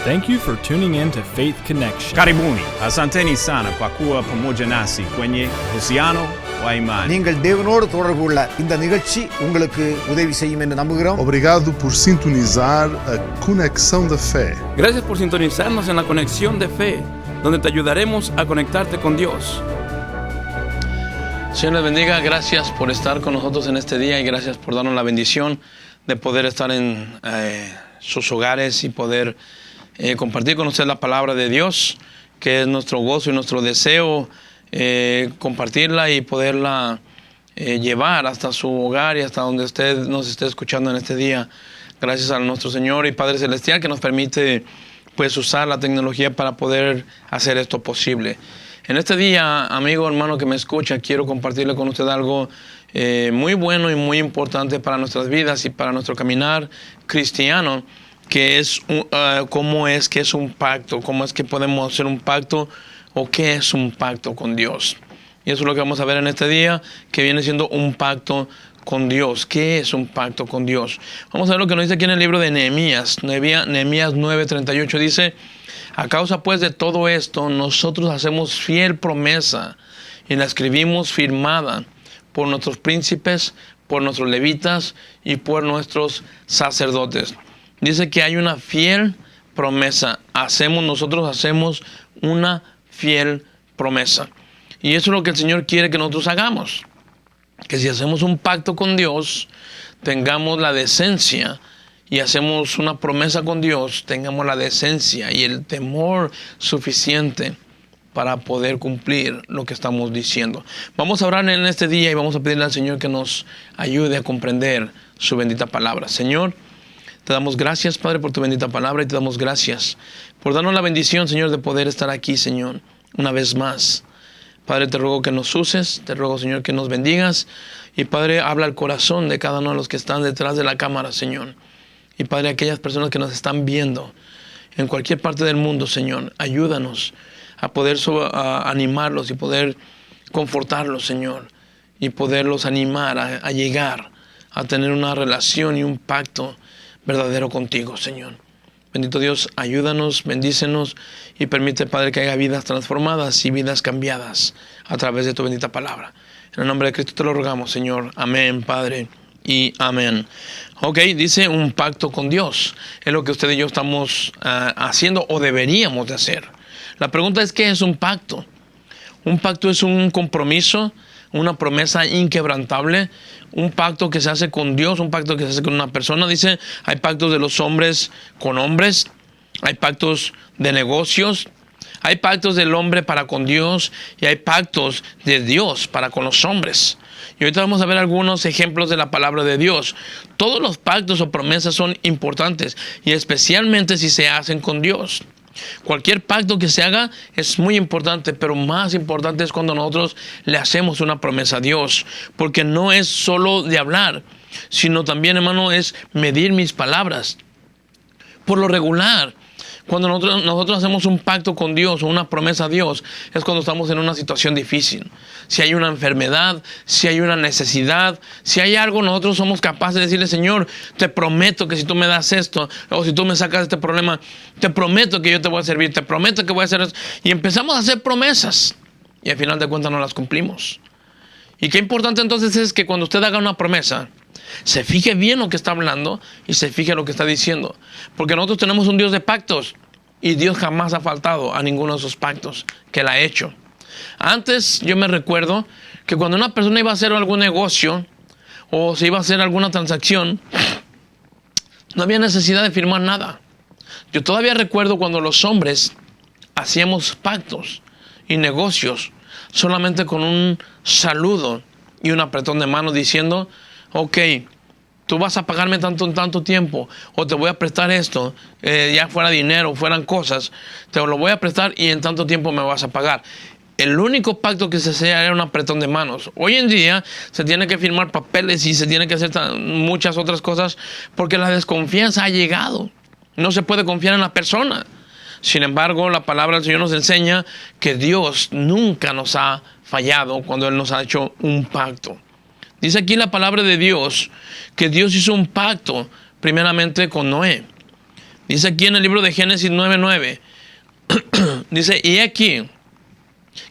Thank you for tuning in to Faith Connection. Karibuni, asanteni sana kwa kuwa pamoja nasi kwenye uhusiano wa imani. நீங்கள் தேவனோடு தொடர்பு உள்ள இந்த நிகழ்ச்சி உங்களுக்கு உதவி செய்யும் என்று நம்புகிறோம். Obrigado por sintonizar a Conexão da Fé. Gracias por sintonizarnos en la Conexión de Fe, donde te ayudaremos a conectarte con Dios. Señor les bendiga, gracias por estar con nosotros en este día y gracias por darnos la bendición de poder estar en sus hogares y poder compartir con ustedes la palabra de Dios, que es nuestro gozo y nuestro deseo, compartirla y poderla llevar hasta su hogar y hasta donde usted nos esté escuchando en este día. Gracias a nuestro Señor y Padre Celestial que nos permite pues usar la tecnología para poder hacer esto posible. En este día, amigo, hermano que me escucha, quiero compartirle con usted algo muy bueno y muy importante para nuestras vidas y para nuestro caminar cristiano, que es cómo es que es un pacto, cómo es que podemos hacer un pacto o qué es un pacto con Dios. Y eso es lo que vamos a ver en este día, que viene siendo un pacto con Dios. ¿Qué es un pacto con Dios? Vamos a ver lo que nos dice aquí en el libro de Nehemías. Nehemías 9:38 dice: a causa pues de todo esto, nosotros hacemos fiel promesa y la escribimos firmada por nuestros príncipes, por nuestros levitas y por nuestros sacerdotes. Dice que hay una fiel promesa. Nosotros hacemos una fiel promesa. Y eso es lo que el Señor quiere que nosotros hagamos. Que si hacemos un pacto con Dios, tengamos la decencia, y hacemos una promesa con Dios, tengamos la decencia y el temor suficiente para poder cumplir lo que estamos diciendo. Vamos a orar en este día y vamos a pedirle al Señor que nos ayude a comprender su bendita palabra. Señor, te damos gracias, Padre, por tu bendita palabra, y te damos gracias por darnos la bendición, Señor, de poder estar aquí, Señor, una vez más. Padre, te ruego que nos uses, te ruego, Señor, que nos bendigas. Y Padre, habla al corazón de cada uno de los que están detrás de la cámara, Señor. Y Padre, aquellas personas que nos están viendo en cualquier parte del mundo, Señor, ayúdanos a poder animarlos y poder confortarlos, Señor, y poderlos animar a llegar a tener una relación y un pacto verdadero contigo, Señor. Bendito Dios, ayúdanos, bendícenos y permite, Padre, que haya vidas transformadas y vidas cambiadas a través de tu bendita palabra. En el nombre de Cristo te lo rogamos, Señor. Amén, Padre. Y amén. Ok, dice un pacto con Dios. Es lo que usted y yo estamos haciendo o deberíamos de hacer. La pregunta es, ¿qué es un pacto? Un pacto es un compromiso, una promesa inquebrantable, un pacto que se hace con Dios, un pacto que se hace con una persona. Dice, hay pactos de los hombres con hombres, hay pactos de negocios, hay pactos del hombre para con Dios y hay pactos de Dios para con los hombres. Y ahorita vamos a ver algunos ejemplos de la palabra de Dios. Todos los pactos o promesas son importantes y especialmente si se hacen con Dios. Cualquier pacto que se haga es muy importante, pero más importante es cuando nosotros le hacemos una promesa a Dios. Porque no es solo de hablar, sino también, hermano, es medir mis palabras. Por lo regular, cuando nosotros hacemos un pacto con Dios o una promesa a Dios, es cuando estamos en una situación difícil. Si hay una enfermedad, si hay una necesidad, si hay algo, nosotros somos capaces de decirle: Señor, te prometo que si tú me das esto, o si tú me sacas de este problema, te prometo que yo te voy a servir, te prometo que voy a hacer esto. Y empezamos a hacer promesas y al final de cuentas no las cumplimos. Y qué importante entonces es que cuando usted haga una promesa, se fije bien lo que está hablando y se fije lo que está diciendo. Porque nosotros tenemos un Dios de pactos y Dios jamás ha faltado a ninguno de esos pactos que Él ha hecho. Antes yo me recuerdo que cuando una persona iba a hacer algún negocio o se iba a hacer alguna transacción, no había necesidad de firmar nada. Yo todavía recuerdo cuando los hombres hacíamos pactos y negocios solamente con un saludo y un apretón de mano diciendo: ok, tú vas a pagarme tanto en tanto tiempo, o te voy a prestar esto, ya fuera dinero, fueran cosas, te lo voy a prestar y en tanto tiempo me vas a pagar. El único pacto que se hacía era un apretón de manos. Hoy en día se tiene que firmar papeles y se tiene que hacer muchas otras cosas porque la desconfianza ha llegado. No se puede confiar en la persona. Sin embargo, la palabra del Señor nos enseña que Dios nunca nos ha fallado cuando Él nos ha hecho un pacto. Dice aquí la palabra de Dios que Dios hizo un pacto primeramente con Noé. Dice aquí en el libro de Génesis 9:9. Dice, y aquí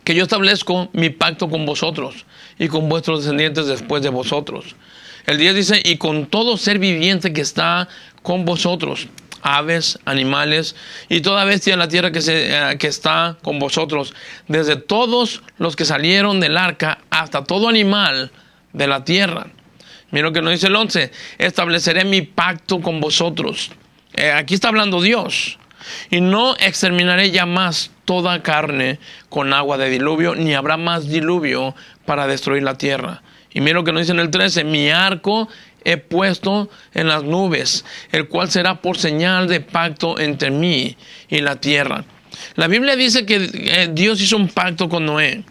que yo establezco mi pacto con vosotros y con vuestros descendientes después de vosotros. El 10 dice, y con todo ser viviente que está con vosotros, aves, animales y toda bestia de la tierra que está con vosotros, desde todos los que salieron del arca hasta todo animal de la tierra. Mira lo que nos dice el 11, estableceré mi pacto con vosotros. Aquí está hablando Dios. Y no exterminaré ya más toda carne con agua de diluvio, ni habrá más diluvio para destruir la tierra. Y mira lo que nos dice en el 13, mi arco he puesto en las nubes, el cual será por señal de pacto entre mí y la tierra. La Biblia dice que Dios hizo un pacto con Noé.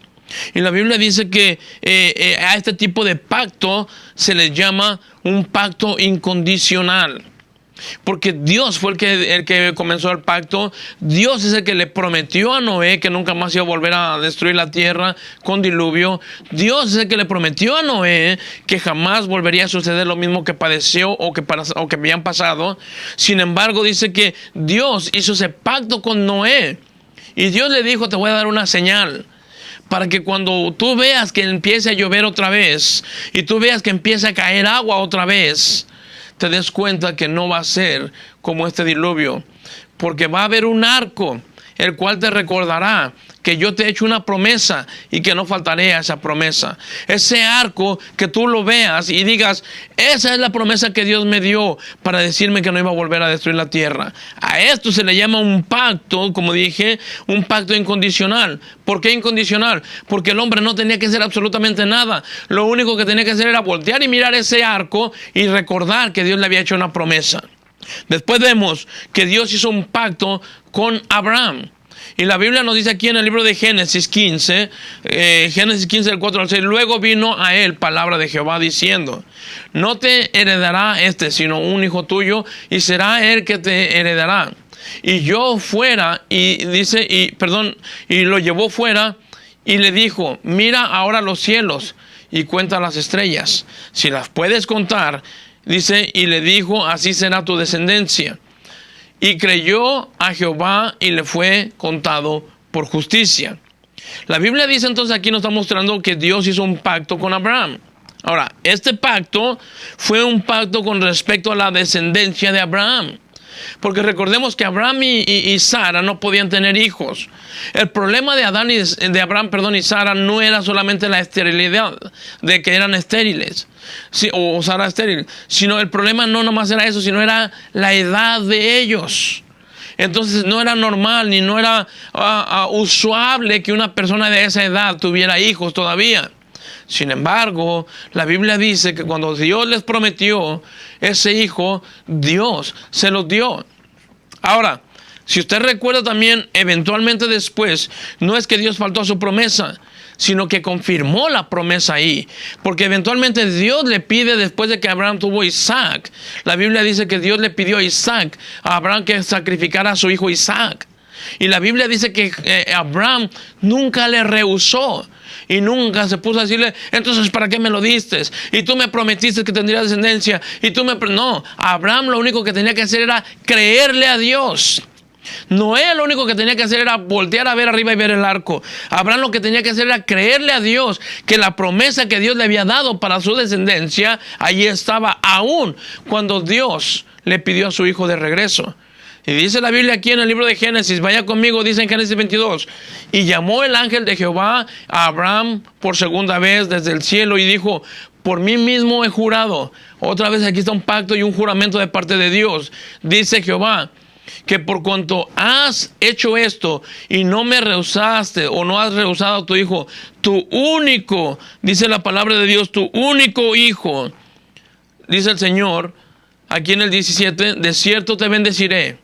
Y la Biblia dice que a este tipo de pacto se le llama un pacto incondicional. Porque Dios fue el que comenzó el pacto. Dios es el que le prometió a Noé que nunca más iba a volver a destruir la tierra con diluvio. Dios es el que le prometió a Noé que jamás volvería a suceder lo mismo que padeció o que habían pasado. Sin embargo, dice que Dios hizo ese pacto con Noé. Y Dios le dijo, te voy a dar una señal. Para que cuando tú veas que empiece a llover otra vez y tú veas que empieza a caer agua otra vez, te des cuenta que no va a ser como este diluvio, porque va a haber un arco, el cual te recordará que yo te he hecho una promesa y que no faltaré a esa promesa. Ese arco que tú lo veas y digas, esa es la promesa que Dios me dio para decirme que no iba a volver a destruir la tierra. A esto se le llama un pacto, como dije, un pacto incondicional. ¿Por qué incondicional? Porque el hombre no tenía que hacer absolutamente nada. Lo único que tenía que hacer era voltear y mirar ese arco y recordar que Dios le había hecho una promesa. Después vemos que Dios hizo un pacto con Abraham. Y la Biblia nos dice aquí en el libro de Génesis 15, Génesis 15 del 4 al 6, luego vino a él palabra de Jehová diciendo, no te heredará sino un hijo tuyo, y será él que te heredará. Y yo fuera, y lo llevó fuera, y le dijo, mira ahora los cielos, y cuenta las estrellas, si las puedes contar. Dice, y le dijo, así será tu descendencia. Y creyó a Jehová y le fue contado por justicia. La Biblia dice entonces, aquí nos está mostrando que Dios hizo un pacto con Abraham. Ahora, este pacto fue un pacto con respecto a la descendencia de Abraham. Porque recordemos que Abraham y Sara no podían tener hijos. El problema de Abraham y Sara no era solamente la esterilidad, de que eran estériles, sí, o Sara estéril, sino el problema no nomás era eso, sino era la edad de ellos. Entonces no era normal ni no era usual que una persona de esa edad tuviera hijos todavía. Sin embargo, la Biblia dice que cuando Dios les prometió ese hijo, Dios se los dio. Ahora, si usted recuerda también, eventualmente después, no es que Dios faltó a su promesa, sino que confirmó la promesa ahí. Porque eventualmente Dios le pide, después de que Abraham tuvo Isaac, la Biblia dice que Dios le pidió a Isaac, a Abraham, que sacrificara a su hijo Isaac. Y la Biblia dice que Abraham nunca le rehusó. Y nunca se puso a decirle, entonces ¿para qué me lo diste? Y tú me prometiste que tendría descendencia. No, Abraham lo único que tenía que hacer era creerle a Dios. Noé lo único que tenía que hacer era voltear a ver arriba y ver el arco. Abraham lo que tenía que hacer era creerle a Dios que la promesa que Dios le había dado para su descendencia, allí estaba aún cuando Dios le pidió a su hijo de regreso. Y dice la Biblia aquí en el libro de Génesis, vaya conmigo, dice en Génesis 22, y llamó el ángel de Jehová a Abraham por segunda vez desde el cielo y dijo, por mí mismo he jurado. Otra vez aquí está un pacto y un juramento de parte de Dios. Dice Jehová, que por cuanto has hecho esto y no me rehusaste o no has rehusado a tu hijo, tu único, dice la palabra de Dios, tu único hijo, dice el Señor, aquí en el 17, de cierto te bendeciré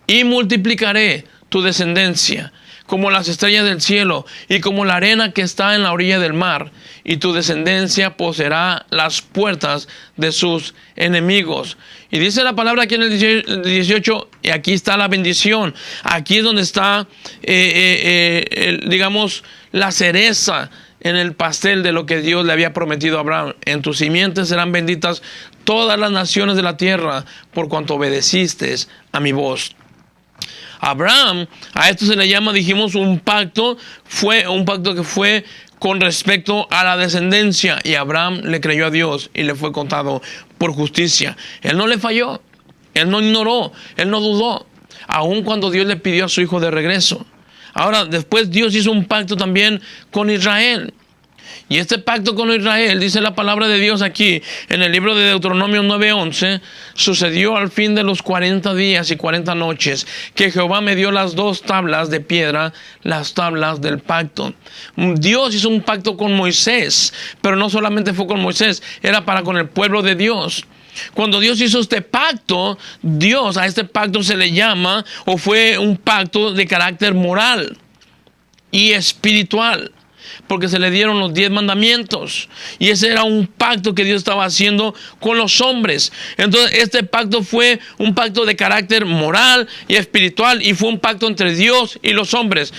y multiplicaré tu descendencia como las estrellas del cielo y como la arena que está en la orilla del mar, y tu descendencia poseerá las puertas de sus enemigos. Y dice la palabra aquí en el 18, y aquí está la bendición, aquí es donde está, digamos, la cereza en el pastel de lo que Dios le había prometido a Abraham. En tus simientes serán benditas todas las naciones de la tierra, por cuanto obedeciste a mi voz. Abraham, a esto se le llama, dijimos, un pacto que fue con respecto a la descendencia, y Abraham le creyó a Dios y le fue contado por justicia. Él no le falló, él no ignoró, él no dudó, aun cuando Dios le pidió a su hijo de regreso. Ahora, después Dios hizo un pacto también con Israel. Y este pacto con Israel, dice la palabra de Dios aquí, en el libro de Deuteronomio 9:11, sucedió al fin de los 40 días y 40 noches, que Jehová me dio las 2 tablas de piedra, las tablas del pacto. Dios hizo un pacto con Moisés, pero no solamente fue con Moisés, era para con el pueblo de Dios. Cuando Dios hizo este pacto, Dios a este pacto se le llama, o fue un pacto de carácter moral y espiritual, porque se le dieron los 10 mandamientos. Y ese era un pacto que Dios estaba haciendo con los hombres. Entonces este pacto fue un pacto de carácter moral y espiritual, y fue un pacto entre Dios y los hombres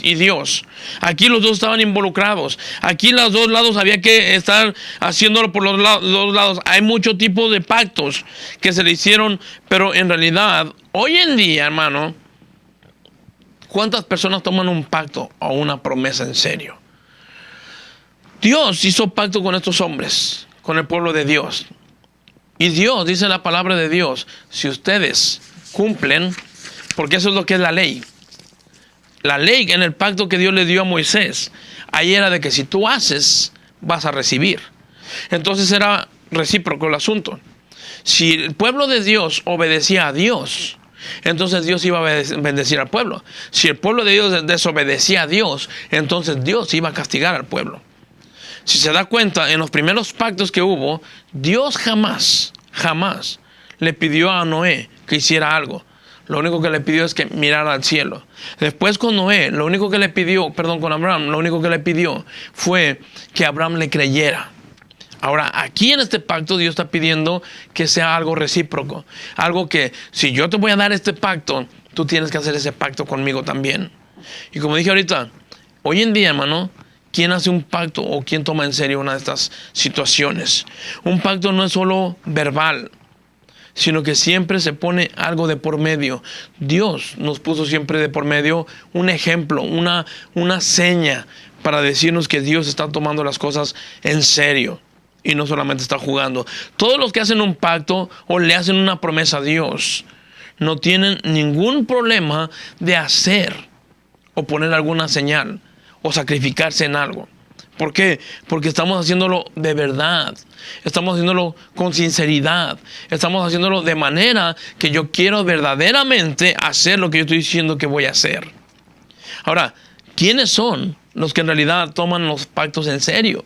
y Dios. Aquí los dos estaban involucrados. Aquí los dos lados había que estar haciéndolo por los dos lados. Hay muchos tipos de pactos que se le hicieron, pero en realidad, hoy en día, hermano, ¿cuántas personas toman un pacto o una promesa en serio? Dios hizo pacto con estos hombres, con el pueblo de Dios. Y Dios, dice la palabra de Dios, si ustedes cumplen, porque eso es lo que es la ley. La ley en el pacto que Dios le dio a Moisés, ahí era de que si tú haces, vas a recibir. Entonces era recíproco el asunto. Si el pueblo de Dios obedecía a Dios, entonces Dios iba a bendecir al pueblo. Si el pueblo de Dios desobedecía a Dios, entonces Dios iba a castigar al pueblo. Si se da cuenta, en los primeros pactos que hubo, Dios jamás le pidió a Noé que hiciera algo. Lo único que le pidió es que mirara al cielo. Después con Noé, con Abraham, lo único que le pidió fue que Abraham le creyera. Ahora, aquí en este pacto Dios está pidiendo que sea algo recíproco. Algo que, si yo te voy a dar este pacto, tú tienes que hacer ese pacto conmigo también. Y como dije ahorita, hoy en día, hermano, ¿quién hace un pacto o quién toma en serio una de estas situaciones? Un pacto no es solo verbal, sino que siempre se pone algo de por medio. Dios nos puso siempre de por medio un ejemplo, una seña para decirnos que Dios está tomando las cosas en serio y no solamente está jugando. Todos los que hacen un pacto o le hacen una promesa a Dios no tienen ningún problema de hacer o poner alguna señal o sacrificarse en algo. ¿Por qué? Porque estamos haciéndolo de verdad. Estamos haciéndolo con sinceridad. Estamos haciéndolo de manera que yo quiero verdaderamente hacer lo que yo estoy diciendo que voy a hacer. Ahora, ¿quiénes son los que en realidad toman los pactos en serio?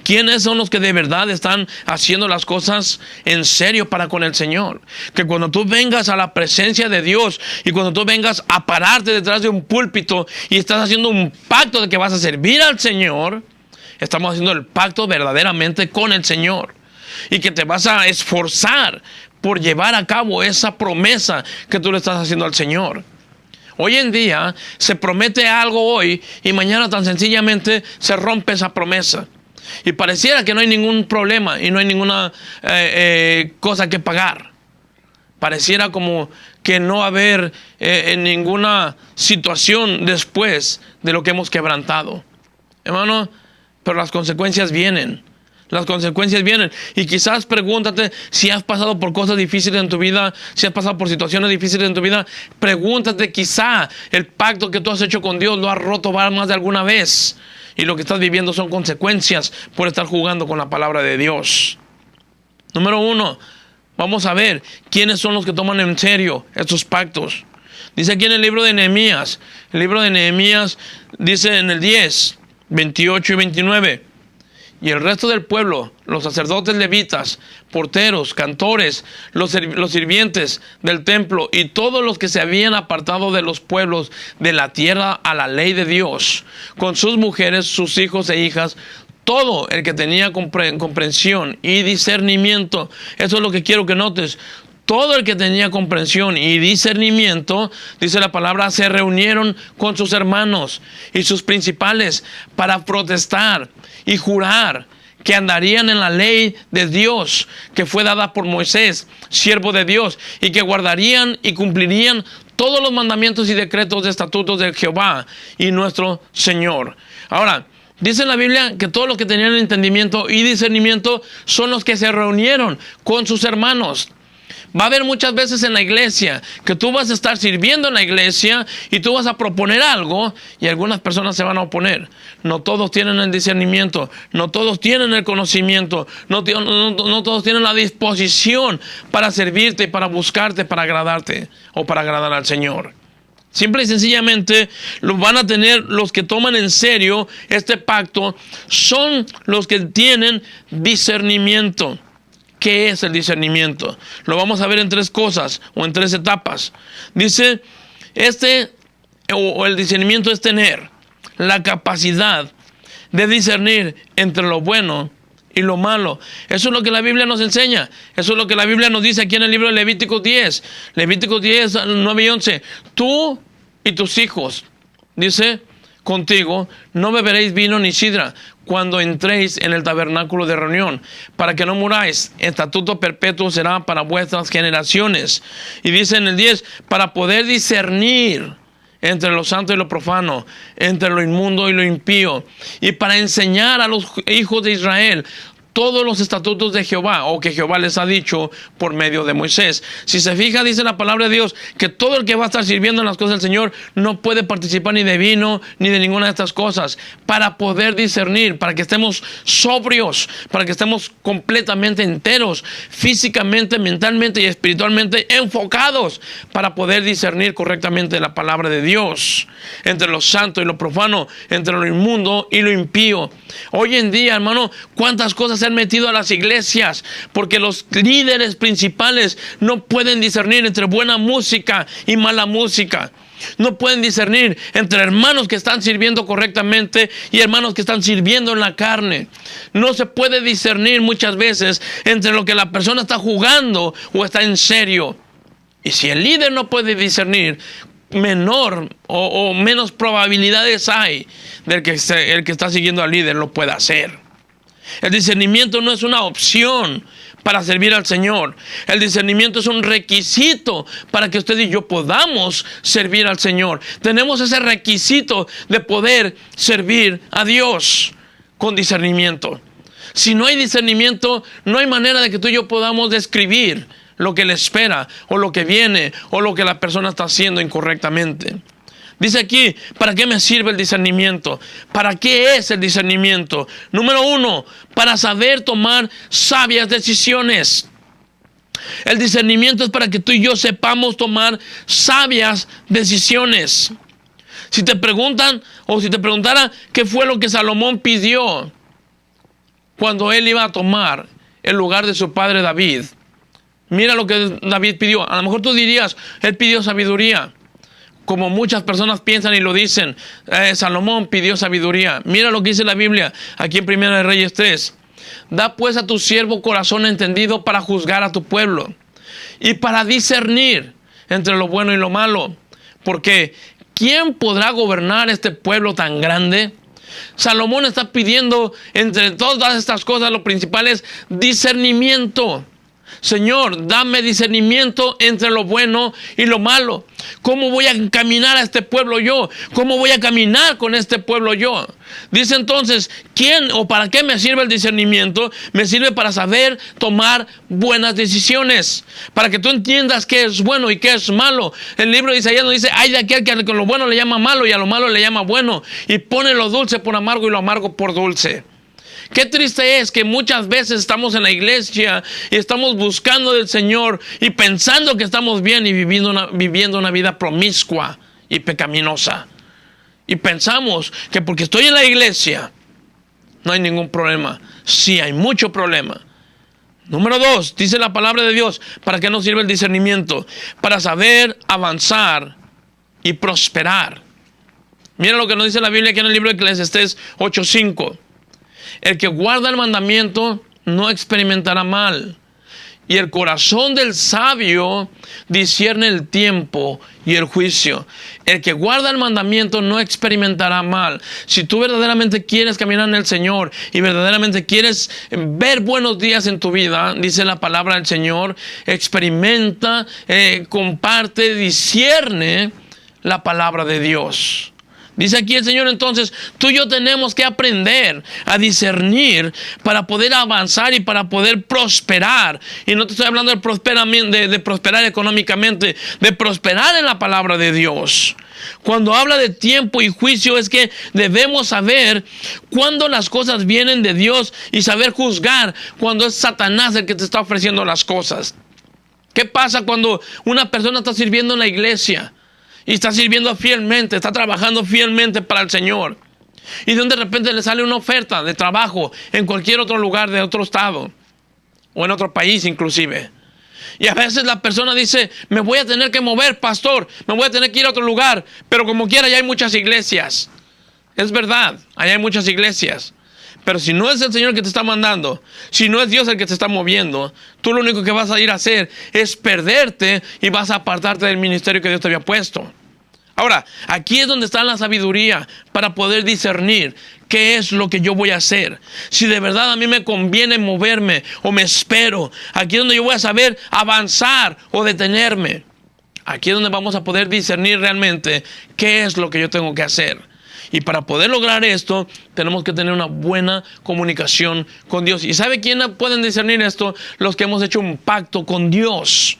¿Quiénes son los que de verdad están haciendo las cosas en serio para con el Señor? Que cuando tú vengas a la presencia de Dios y cuando tú vengas a pararte detrás de un púlpito y estás haciendo un pacto de que vas a servir al Señor, estamos haciendo el pacto verdaderamente con el Señor. Y que te vas a esforzar por llevar a cabo esa promesa que tú le estás haciendo al Señor. Hoy en día se promete algo hoy y mañana tan sencillamente se rompe esa promesa. Y pareciera que no hay ningún problema y no hay ninguna cosa que pagar. Pareciera como que no va a haber ninguna situación después de lo que hemos quebrantado. Hermano, pero las consecuencias vienen. Las consecuencias vienen. Y quizás pregúntate si has pasado por cosas difíciles en tu vida, si has pasado por situaciones difíciles en tu vida. Pregúntate, quizá el pacto que tú has hecho con Dios lo has roto más de alguna vez. Y lo que estás viviendo son consecuencias por estar jugando con la palabra de Dios. Número 1, vamos a ver quiénes son los que toman en serio estos pactos. Dice aquí en el libro de Nehemías. El libro de Nehemías dice en el 10, 28 y 29. Y el resto del pueblo, los sacerdotes levitas, porteros, cantores, los sirvientes del templo y todos los que se habían apartado de los pueblos de la tierra a la ley de Dios, con sus mujeres, sus hijos e hijas, todo el que tenía comprensión y discernimiento. Eso es lo que quiero que notes. Todo el que tenía comprensión y discernimiento, dice la palabra, se reunieron con sus hermanos y sus principales para protestar y jurar que andarían en la ley de Dios que fue dada por Moisés, siervo de Dios, y que guardarían y cumplirían todos los mandamientos y decretos de estatutos de Jehová y nuestro Señor. Ahora, dice en la Biblia que todos los que tenían entendimiento y discernimiento son los que se reunieron con sus hermanos. Va a haber muchas veces en la iglesia que tú vas a estar sirviendo en la iglesia y tú vas a proponer algo y algunas personas se van a oponer. No todos tienen el discernimiento, no todos tienen el conocimiento, no todos tienen la disposición para servirte, para buscarte, para agradarte o para agradar al Señor. Simple y sencillamente lo van a tener los que toman en serio este pacto, son los que tienen discernimiento. ¿Qué es el discernimiento? Lo vamos a ver en 3 cosas o en 3 etapas. Dice, el discernimiento es tener la capacidad de discernir entre lo bueno y lo malo. Eso es lo que la Biblia nos enseña. Eso es lo que la Biblia nos dice aquí en el libro de Levítico 10. Levítico 10, 9 y 11. Tú y tus hijos, dice, contigo, no beberéis vino ni sidra cuando entréis en el tabernáculo de reunión, para que no muráis. Estatuto perpetuo será para vuestras generaciones. Y dice en el 10, para poder discernir entre lo santo y lo profano, entre lo inmundo y lo impío, y para enseñar a los hijos de Israel todos los estatutos de Jehová, o que Jehová les ha dicho por medio de Moisés. Si se fija, dice la palabra de Dios, que todo el que va a estar sirviendo en las cosas del Señor no puede participar ni de vino, ni de ninguna de estas cosas, para poder discernir, para que estemos sobrios, para que estemos completamente enteros, físicamente, mentalmente y espiritualmente enfocados, para poder discernir correctamente la palabra de Dios, entre lo santo y lo profano, entre lo inmundo y lo impío. Hoy en día, hermano, ¿cuántas cosas se han metido a las iglesias? Porque los líderes principales no pueden discernir entre buena música y mala música. No pueden discernir entre hermanos que están sirviendo correctamente y hermanos que están sirviendo en la carne. No se puede discernir muchas veces entre lo que la persona está jugando o está en serio. Y si el líder no puede discernir, menor o menos probabilidades hay del que el que está siguiendo al líder lo pueda hacer. El discernimiento no es una opción para servir al Señor. El discernimiento es un requisito para que usted y yo podamos servir al Señor. Tenemos ese requisito de poder servir a Dios con discernimiento. Si no hay discernimiento, no hay manera de que tú y yo podamos describir lo que le espera, o lo que viene, o lo que la persona está haciendo incorrectamente. Dice aquí, ¿para qué me sirve el discernimiento? ¿Para qué es el discernimiento? Número 1, para saber tomar sabias decisiones. El discernimiento es para que tú y yo sepamos tomar sabias decisiones. Si te preguntan, o si te preguntara qué fue lo que Salomón pidió cuando él iba a tomar el lugar de su padre David, mira lo que David pidió. A lo mejor tú dirías, él pidió sabiduría. Como muchas personas piensan y lo dicen, Salomón pidió sabiduría. Mira lo que dice la Biblia aquí en 1 de Reyes 3. Da pues a tu siervo corazón entendido para juzgar a tu pueblo y para discernir entre lo bueno y lo malo. Porque ¿quién podrá gobernar este pueblo tan grande? Salomón está pidiendo entre todas estas cosas, lo principal es discernimiento. Señor, dame discernimiento entre lo bueno y lo malo. ¿Cómo voy a encaminar a este pueblo yo? ¿Cómo voy a caminar con este pueblo yo? Dice entonces, ¿quién o para qué me sirve el discernimiento? Me sirve para saber tomar buenas decisiones, para que tú entiendas qué es bueno y qué es malo. El libro de Isaías nos dice, hay de aquel que a lo bueno le llama malo y a lo malo le llama bueno, y pone lo dulce por amargo y lo amargo por dulce. Qué triste es que muchas veces estamos en la iglesia y estamos buscando del Señor y pensando que estamos bien y viviendo una vida promiscua y pecaminosa. Y pensamos que porque estoy en la iglesia no hay ningún problema. Sí, hay mucho problema. Número 2, dice la palabra de Dios, ¿para qué nos sirve el discernimiento? Para saber avanzar y prosperar. Mira lo que nos dice la Biblia aquí en el libro de Eclesiastés 8:5. El que guarda el mandamiento no experimentará mal, Y el corazón del sabio discierne el tiempo y el juicio. El que guarda el mandamiento no experimentará mal. Si tú verdaderamente quieres caminar en el Señor y verdaderamente quieres ver buenos días en tu vida, dice la palabra del Señor, experimenta, comparte, discierne la palabra de Dios. Dice aquí el Señor, entonces, tú y yo tenemos que aprender a discernir para poder avanzar y para poder prosperar. Y no te estoy hablando de prosperar económicamente, de prosperar en la palabra de Dios. Cuando habla de tiempo y juicio es que debemos saber cuándo las cosas vienen de Dios y saber juzgar cuando es Satanás el que te está ofreciendo las cosas. ¿Qué pasa cuando una persona está sirviendo en la iglesia? Y está sirviendo fielmente, está trabajando fielmente para el Señor. Y de repente le sale una oferta de trabajo en cualquier otro lugar de otro estado. O en otro país inclusive. Y a veces la persona dice, me voy a tener que mover, pastor. Me voy a tener que ir a otro lugar. Pero como quiera, ya hay muchas iglesias. Es verdad, allá hay muchas iglesias. Pero si no es el Señor que te está mandando, si no es Dios el que te está moviendo, tú lo único que vas a ir a hacer es perderte y vas a apartarte del ministerio que Dios te había puesto. Ahora, aquí es donde está la sabiduría para poder discernir qué es lo que yo voy a hacer. Si de verdad a mí me conviene moverme o me espero, aquí es donde yo voy a saber avanzar o detenerme. Aquí es donde vamos a poder discernir realmente qué es lo que yo tengo que hacer. Y para poder lograr esto, tenemos que tener una buena comunicación con Dios. ¿Y sabe quién pueden discernir esto? Los que hemos hecho un pacto con Dios.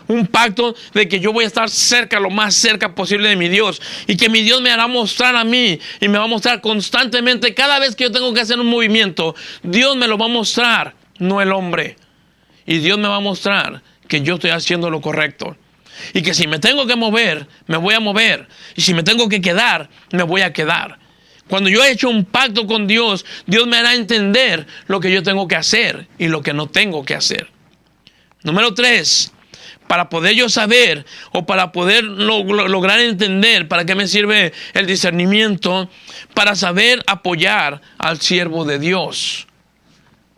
Un pacto de que yo voy a estar cerca, lo más cerca posible de mi Dios. Y que mi Dios me hará mostrar a mí. Y me va a mostrar constantemente. Cada vez que yo tengo que hacer un movimiento, Dios me lo va a mostrar, no el hombre. Y Dios me va a mostrar que yo estoy haciendo lo correcto. Y que si me tengo que mover, me voy a mover. Y si me tengo que quedar, me voy a quedar. Cuando yo he hecho un pacto con Dios, Dios me hará entender lo que yo tengo que hacer y lo que no tengo que hacer. Número 3, para poder yo saber o para poder lograr entender para qué me sirve el discernimiento, para saber apoyar al siervo de Dios.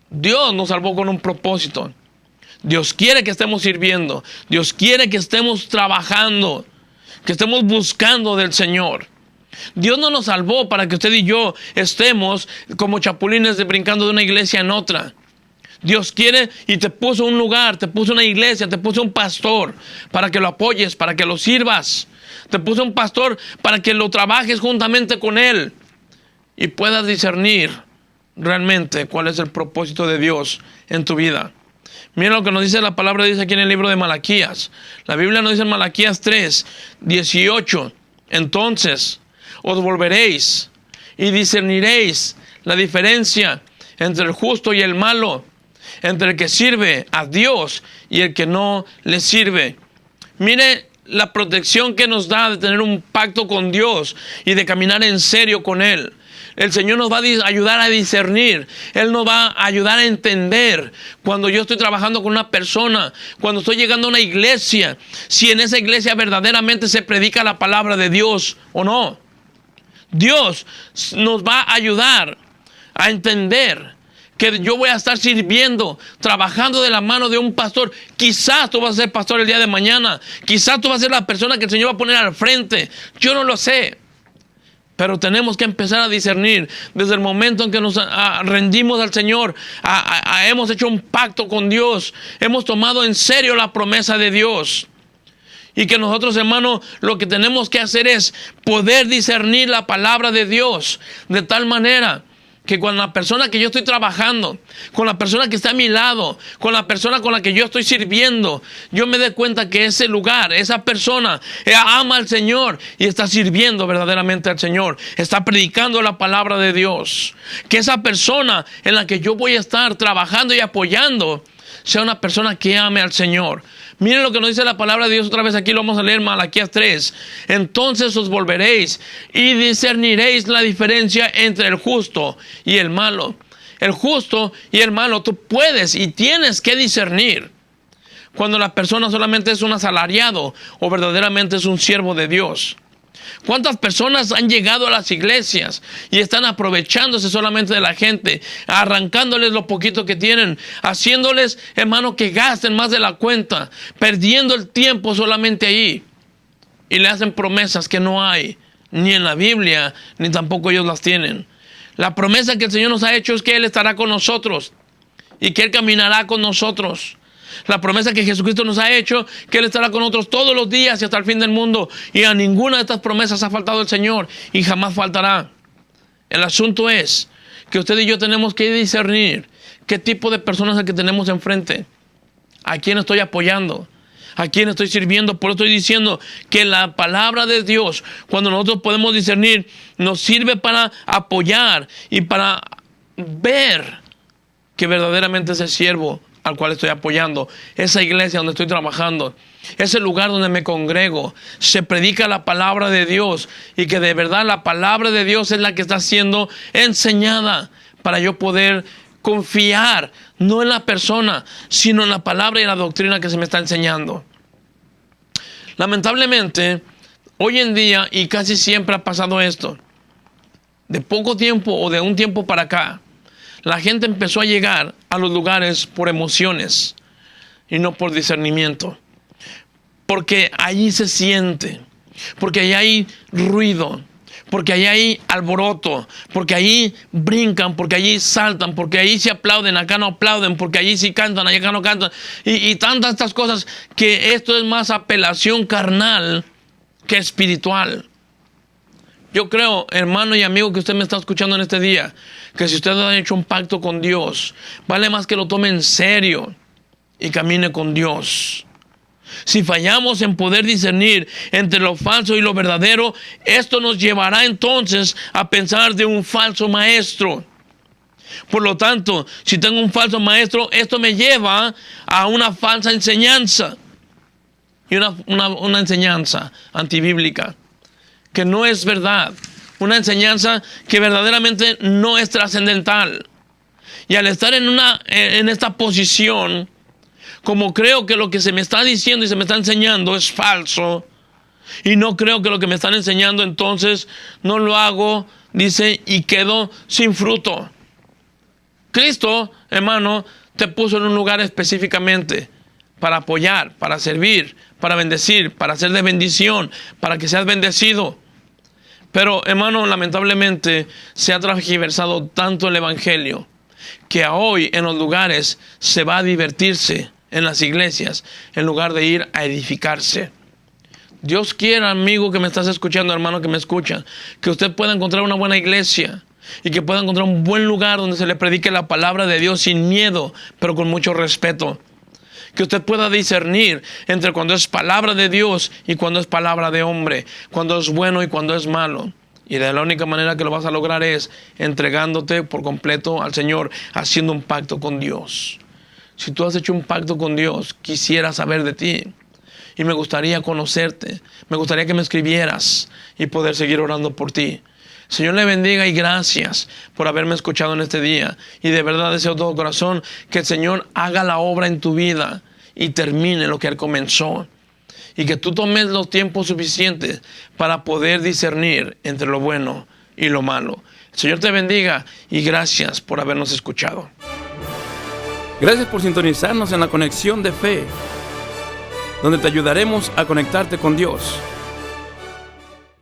Dios nos salvó con un propósito. Dios quiere que estemos sirviendo. Dios quiere que estemos trabajando, que estemos buscando del Señor. Dios no nos salvó para que usted y yo estemos como chapulines brincando de una iglesia en otra. Dios quiere y te puso un lugar, te puso una iglesia, te puso un pastor para que lo apoyes, para que lo sirvas. Te puso un pastor para que lo trabajes juntamente con él y puedas discernir realmente cuál es el propósito de Dios en tu vida. Mira lo que nos dice la palabra, dice aquí en el libro de Malaquías. La Biblia nos dice en Malaquías 3, 18. Entonces os volveréis y discerniréis la diferencia entre el justo y el malo, entre el que sirve a Dios y el que no le sirve. Mire la protección que nos da de tener un pacto con Dios y de caminar en serio con Él. El Señor nos va a ayudar a discernir. Él nos va a ayudar a entender cuando yo estoy trabajando con una persona, cuando estoy llegando a una iglesia, si en esa iglesia verdaderamente se predica la palabra de Dios o no. Dios nos va a ayudar a entender que yo voy a estar sirviendo, trabajando de la mano de un pastor. Quizás tú vas a ser pastor el día de mañana. Quizás tú vas a ser la persona que el Señor va a poner al frente. Yo no lo sé. Pero tenemos que empezar a discernir desde el momento en que nos rendimos al Señor. Hemos hecho un pacto con Dios. Hemos tomado en serio la promesa de Dios. Y que nosotros, hermanos, lo que tenemos que hacer es poder discernir la palabra de Dios. De tal manera que con la persona que yo estoy trabajando, con la persona que está a mi lado, con la persona con la que yo estoy sirviendo, yo me dé cuenta que ese lugar, esa persona ama al Señor y está sirviendo verdaderamente al Señor, está predicando la palabra de Dios. Que esa persona en la que yo voy a estar trabajando y apoyando sea una persona que ame al Señor. Miren lo que nos dice la palabra de Dios otra vez, aquí lo vamos a leer, Malaquías 3. Entonces os volveréis y discerniréis la diferencia entre el justo y el malo. El justo y el malo, tú puedes y tienes que discernir cuando la persona solamente es un asalariado o verdaderamente es un siervo de Dios. ¿Cuántas personas han llegado a las iglesias y están aprovechándose solamente de la gente, arrancándoles lo poquito que tienen, haciéndoles, hermano, que gasten más de la cuenta, perdiendo el tiempo solamente ahí? Y le hacen promesas que no hay, ni en la Biblia, ni tampoco ellos las tienen. La promesa que el Señor nos ha hecho es que Él estará con nosotros y que Él caminará con nosotros. La promesa que Jesucristo nos ha hecho, que Él estará con nosotros todos los días y hasta el fin del mundo. Y a ninguna de estas promesas ha faltado el Señor y jamás faltará. El asunto es que usted y yo tenemos que discernir qué tipo de personas es el que tenemos enfrente. ¿A quién estoy apoyando? ¿A quién estoy sirviendo? Por eso estoy diciendo que la palabra de Dios, cuando nosotros podemos discernir, nos sirve para apoyar y para ver que verdaderamente ese siervo al cual estoy apoyando, esa iglesia donde estoy trabajando, ese lugar donde me congrego, se predica la palabra de Dios y que de verdad la palabra de Dios es la que está siendo enseñada para yo poder confiar, no en la persona, sino en la palabra y la doctrina que se me está enseñando. Lamentablemente, hoy en día, y casi siempre ha pasado esto, de poco tiempo o de un tiempo para acá, la gente empezó a llegar a los lugares por emociones y no por discernimiento. Porque allí se siente, porque allí hay ruido, porque allí hay alboroto, porque allí brincan, porque allí saltan, porque allí se aplauden, acá no aplauden, porque allí sí cantan, acá no cantan. Y tantas estas cosas, que esto es más apelación carnal que espiritual. Yo creo, hermano y amigo que usted me está escuchando en este día, que si usted ha hecho un pacto con Dios, vale más que lo tome en serio y camine con Dios. Si fallamos en poder discernir entre lo falso y lo verdadero, esto nos llevará entonces a pensar de un falso maestro. Por lo tanto, si tengo un falso maestro, esto me lleva a una falsa enseñanza. Y una enseñanza antibíblica, que no es verdad. Una enseñanza que verdaderamente no es trascendental. Y al estar en esta posición, como creo que lo que se me está diciendo y se me está enseñando es falso, y no creo que lo que me están enseñando, entonces no lo hago, dice, y quedo sin fruto. Cristo, hermano, te puso en un lugar específicamente para apoyar, para servir, para bendecir, para ser de bendición, para que seas bendecido. Pero, hermano, lamentablemente se ha transgiversado tanto el evangelio que hoy en los lugares se va a divertirse en las iglesias en lugar de ir a edificarse. Dios quiera, amigo que me estás escuchando, hermano que me escucha, que usted pueda encontrar una buena iglesia y que pueda encontrar un buen lugar donde se le predique la palabra de Dios sin miedo, pero con mucho respeto. Que usted pueda discernir entre cuando es palabra de Dios y cuando es palabra de hombre, cuando es bueno y cuando es malo. Y de la única manera que lo vas a lograr es entregándote por completo al Señor, haciendo un pacto con Dios. Si tú has hecho un pacto con Dios, quisiera saber de ti. Y me gustaría conocerte. Me gustaría que me escribieras y poder seguir orando por ti. Señor le bendiga y gracias por haberme escuchado en este día. Y de verdad deseo de todo corazón que el Señor haga la obra en tu vida y termine lo que Él comenzó. Y que tú tomes los tiempos suficientes para poder discernir entre lo bueno y lo malo. El Señor te bendiga y gracias por habernos escuchado. Gracias por sintonizarnos en la Conexión de Fe, donde te ayudaremos a conectarte con Dios.